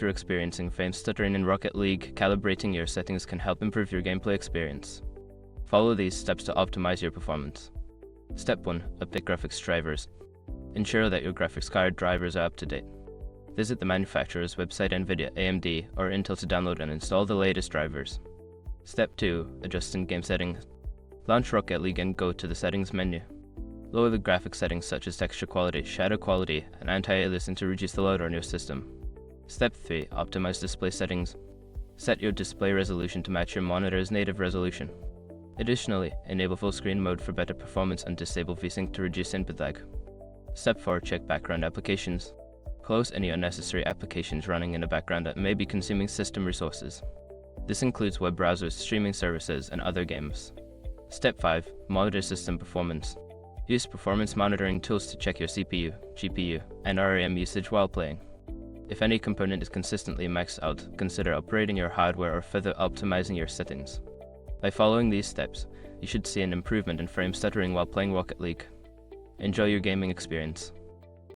you're experiencing frame stuttering in Rocket League, calibrating your settings can help improve your gameplay experience. Follow these steps to optimize your performance. Step 1. Update graphics drivers. Ensure that your graphics card drivers are up to date. Visit the manufacturer's website, NVIDIA, AMD, or Intel to download and install the latest drivers. Step 2. Adjust in-game settings. Launch Rocket League and go to the settings menu. Lower the graphics settings such as texture quality, shadow quality, and anti-aliasing to reduce the load on your system. Step 3. Optimize display settings. Set your display resolution to match your monitor's native resolution. Additionally, enable full screen mode for better performance and disable VSync to reduce input lag. Step 4. Check background applications. Close any unnecessary applications running in the background that may be consuming system resources. This includes web browsers, streaming services, and other games. Step 5. Monitor system performance. Use performance monitoring tools to check your CPU, GPU, and RAM usage while playing. If any component is consistently maxed out, consider upgrading your hardware or further optimizing your settings. By following these steps, you should see an improvement in frame stuttering while playing Rocket League. Enjoy your gaming experience.